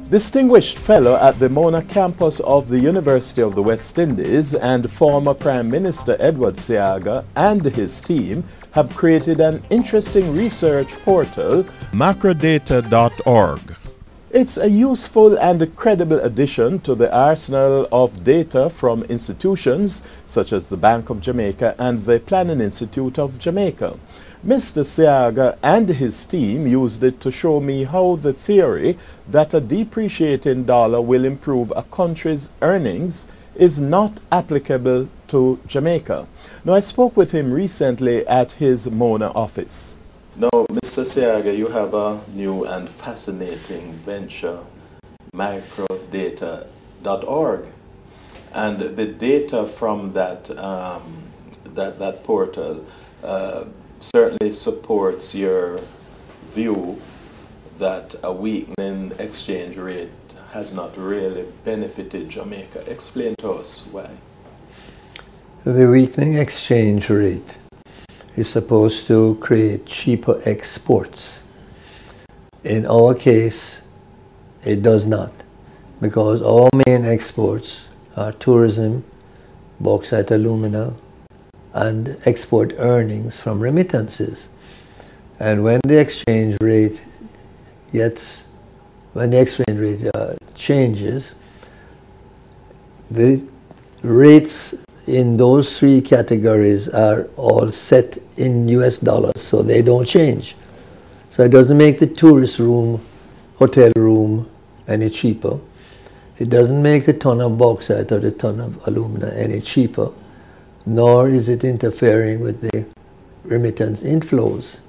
Distinguished Fellow at the Mona campus of the University of the West Indies and former Prime Minister Edward Seaga and his team have created an interesting research portal, macrodata.org. It's a useful and credible addition to the arsenal of data from institutions such as the Bank of Jamaica and the Planning Institute of Jamaica. Mr. Seaga and his team used it to show me how the theory that a depreciating dollar will improve a country's earnings is not applicable to Jamaica. Now, I spoke with him recently at his Mona office. Now, Mr. Seaga, you have a new and fascinating venture, macrodata.org, and the data from that portal certainly supports your view that a weakening exchange rate has not really benefited Jamaica. Explain to us why. The weakening exchange rate is supposed to create cheaper exports. In our case, it does not, because our main exports are tourism, bauxite alumina, and export earnings from remittances. And when the exchange rate changes, the rates in those three categories are all set in US dollars, so they don't change. So it doesn't make the tourist room, hotel room any cheaper. It doesn't make the ton of bauxite or the ton of alumina any cheaper, nor is it interfering with the remittance inflows.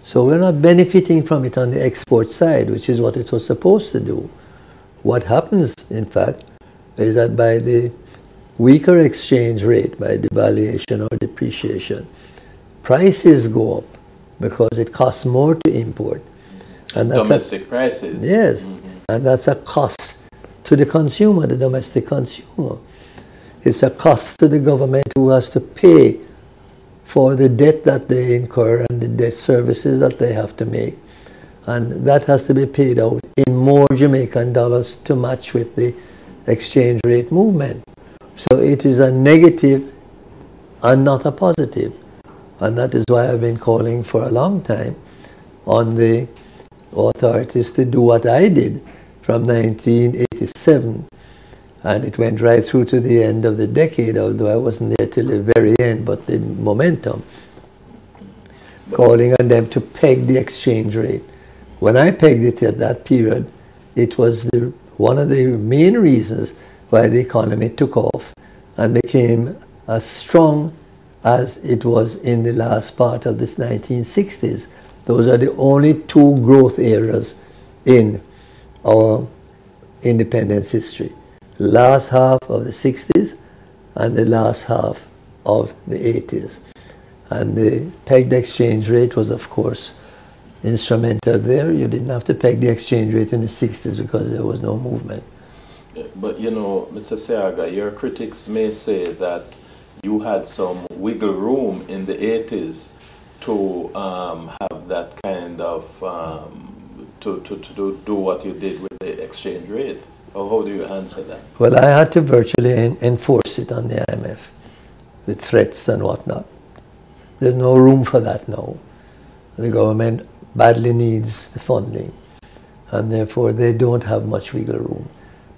So we're not benefiting from it on the export side, which is what it was supposed to do. What happens, in fact, is that by the weaker exchange rate, by devaluation or depreciation, prices go up because it costs more to import. And that's domestic prices. Yes, and that's a cost to the consumer, the domestic consumer. It's a cost to the government who has to pay for the debt that they incur and the debt services that they have to make. And that has to be paid out in more Jamaican dollars to match with the exchange rate movement. So it is a negative and not a positive. And that is why I've been calling for a long time on the authorities to do what I did from 1987. And it went right through to the end of the decade, although I wasn't there till the very end, but the momentum, calling on them to peg the exchange rate. When I pegged it at that period, it was one of the main reasons why the economy took off and became as strong as it was in the last part of this 1960s. Those are the only two growth areas in our independence history. Last half of the 60s and the last half of the 80s. And the pegged exchange rate was, of course, instrumental there. You didn't have to peg the exchange rate in the 60s because there was no movement. But you know, Mr. Seaga, your critics may say that you had some wiggle room in the 80s to have that kind of, to do what you did with the exchange rate. Or how do you answer that? Well, I had to virtually enforce it on the IMF with threats and whatnot. There's no room for that now. The government badly needs the funding, and therefore they don't have much wiggle room.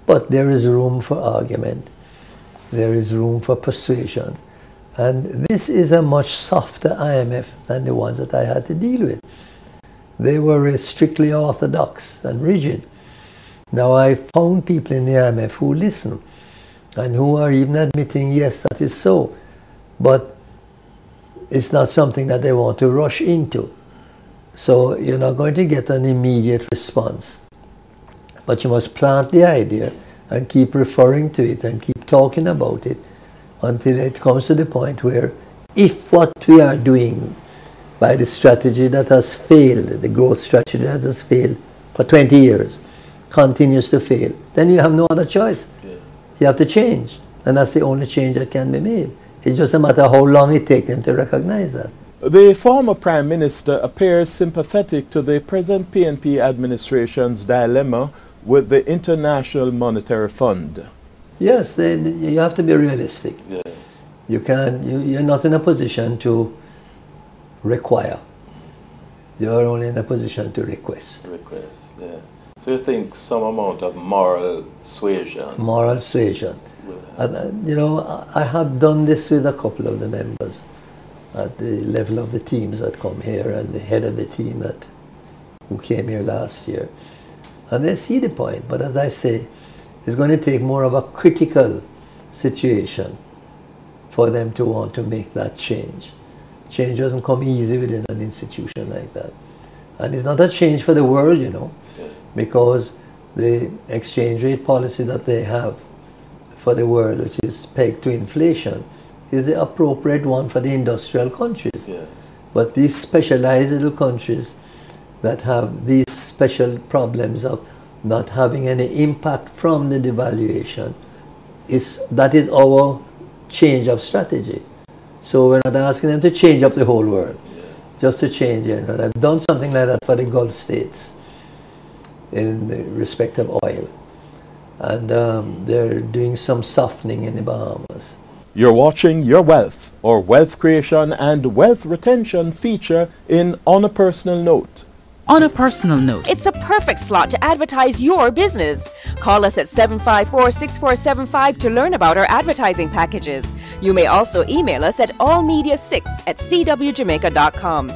But there is room for argument. There is room for persuasion. And this is a much softer IMF than the ones that I had to deal with. They were strictly orthodox and rigid. Now I found people in the IMF who listen and who are even admitting, yes, that is so. But it's not something that they want to rush into. So you're not going to get an immediate response. But you must plant the idea and keep referring to it and keep talking about it until it comes to the point where if what we are doing by the strategy that has failed, the growth strategy that has failed for 20 years, continues to fail, then you have no other choice. Yeah. You have to change. And that's the only change that can be made. It's just a matter of how long it takes them to recognize that. The former Prime Minister appears sympathetic to the present PNP administration's dilemma with the International Monetary Fund. Yes, you have to be realistic. Yeah. You're not in a position to require. You're only in a position to request. Request, yeah. So you think some amount of moral suasion? Moral suasion. And, you know, I have done this with a couple of the members at the level of the teams that come here and the head of the team who came here last year. And they see the point, but as I say, it's going to take more of a critical situation for them to want to make that change. Change doesn't come easy within an institution like that. And it's not a change for the world, you know, because the exchange rate policy that they have for the world, which is pegged to inflation, is the appropriate one for the industrial countries. Yes. But these specialized little countries that have these special problems of not having any impact from the devaluation, that is our change of strategy. So we're not asking them to change up the whole world, just to change it. And I've done something like that for the Gulf states in respect of oil. And they're doing some softening in the Bahamas. You're watching Your Wealth, or Wealth Creation and Wealth Retention feature in On a Personal Note. On a personal note, it's a perfect slot to advertise your business. Call us at 754-6475 to learn about our advertising packages. You may also email us at allmedia6@cwjamaica.com.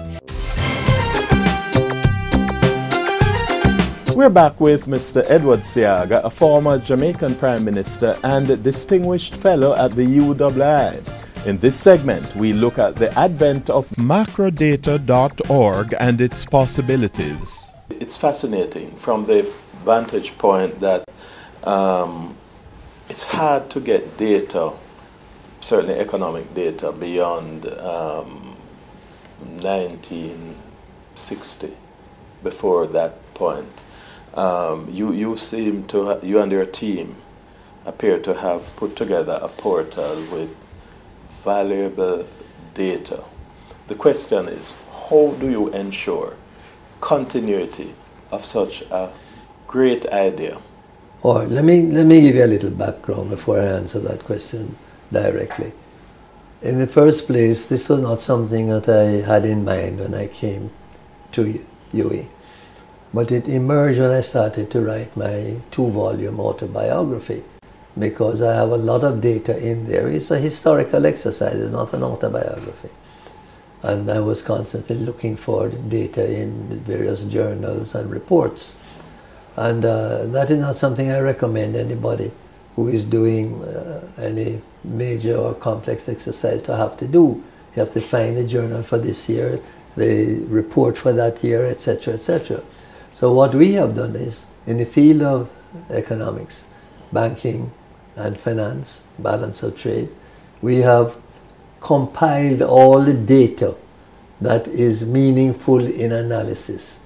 We're back with Mr. Edward Seaga, a former Jamaican Prime Minister and distinguished fellow at the UWI. In this segment, we look at the advent of macrodata.org and its possibilities. It's fascinating from the vantage point that it's hard to get data, certainly economic data, beyond 1960. Before that point, you seem to, you and your team appear to have put together a portal with valuable data. The question is, how do you ensure continuity of such a great idea? Or let me give you a little background before I answer that question directly. In the first place, this was not something that I had in mind when I came to UWI, but it emerged when I started to write my 2-volume autobiography, because I have a lot of data in there. It's a historical exercise, it's not an autobiography. And I was constantly looking for data in various journals and reports. And that is not something I recommend anybody who is doing any major or complex exercise to have to do. You have to find the journal for this year, the report for that year, etc., etc. So what we have done is, in the field of economics, banking, and finance, balance of trade, we have compiled all the data that is meaningful in analysis.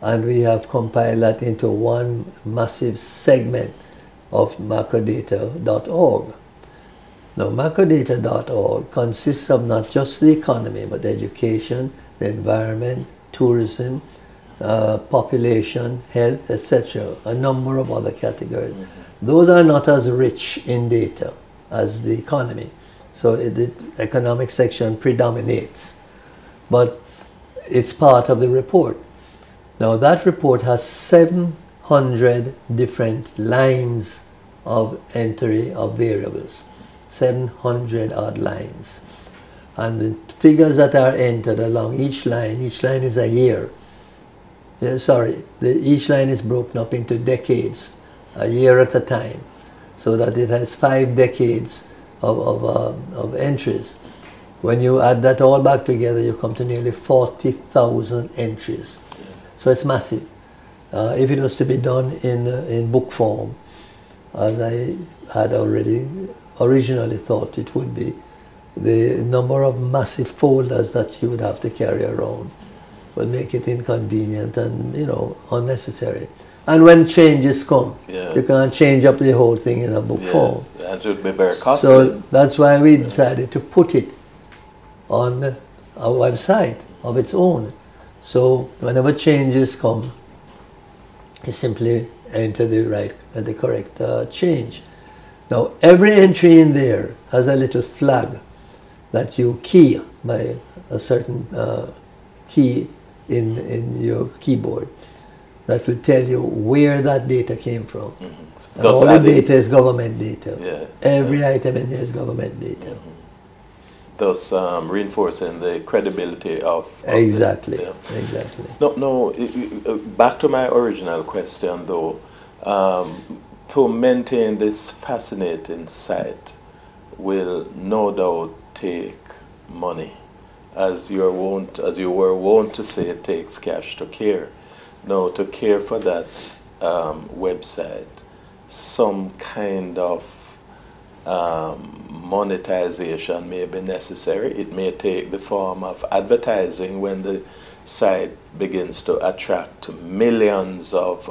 And we have compiled that into one massive segment of macrodata.org. Now, macrodata.org consists of not just the economy, but education, the environment, tourism, population, health, etc., a number of other categories. Those are not as rich in data as the economy. So the economic section predominates. But it's part of the report. Now that report has 700 different lines of entry of variables. 700 odd lines. And the figures that are entered along each line is a year. Each line is broken up into decades, a year at a time, so that it has 5 decades of entries. When you add that all back together, you come to nearly 40,000 entries. So it's massive. If it was to be done in book form, as I had already originally thought it would be, the number of massive folders that you would have to carry around would make it inconvenient and, you know, unnecessary. And when changes come, you can't change up the whole thing in a book form. And it would be very costly. So that's why we decided to put it on a website of its own. So whenever changes come, you simply enter the correct change. Now every entry in there has a little flag that you key by a certain key in your keyboard that will tell you where that data came from. Mm-hmm. And all the data is government data. Yeah. Every item in there is government data. Mm-hmm. Thus reinforcing the credibility of exactly. Exactly. No, back to my original question though. To maintain this fascinating site will no doubt take money. As you were wont to say, it takes cash to care. Now, to care for that website, some kind of monetization may be necessary. It may take the form of advertising when the site begins to attract millions of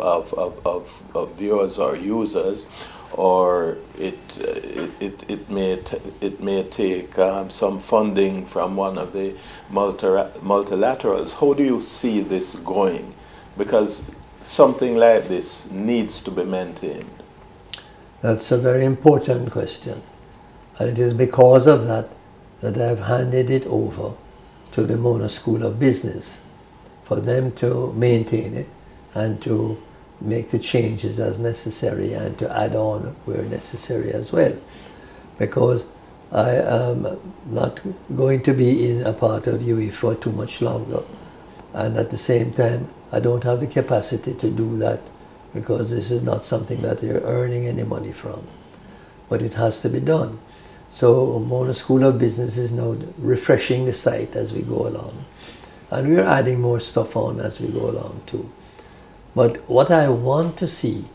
viewers or users, or it may take some funding from one of the multilaterals. How do you see this going? Because something like this needs to be maintained. That's a very important question. And it is because of that that I've handed it over to the Mona School of Business for them to maintain it and to make the changes as necessary and to add on where necessary as well. Because I am not going to be in a part of UE for too much longer. And at the same time, I don't have the capacity to do that because this is not something that you're earning any money from. But it has to be done. So Mona School of Business is now refreshing the site as we go along. And we're adding more stuff on as we go along too. But what I want to see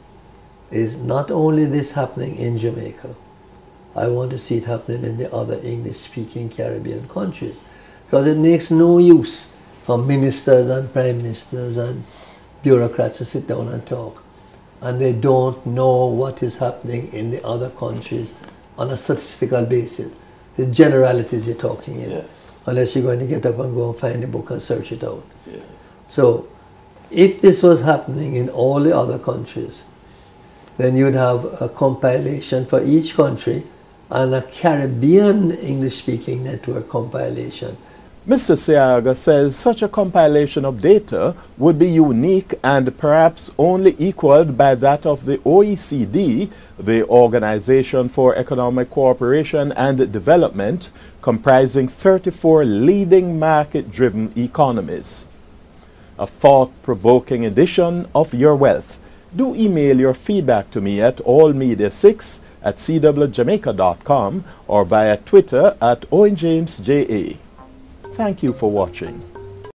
is not only this happening in Jamaica, I want to see it happening in the other English-speaking Caribbean countries. Because it makes no use for ministers and prime ministers and bureaucrats to sit down and talk. And they don't know what is happening in the other countries on a statistical basis. The generalities you're talking in. Yes. Unless you're going to get up and go and find the book and search it out. Yes. So, if this was happening in all the other countries, then you'd have a compilation for each country and a Caribbean English-speaking network compilation. Mr. Seaga says such a compilation of data would be unique and perhaps only equaled by that of the OECD, the Organization for Economic Cooperation and Development, comprising 34 leading market-driven economies. A thought-provoking edition of Your Wealth. Do email your feedback to me at allmedia6@cwjamaica.com or via Twitter at OwenJamesJA. Thank you for watching.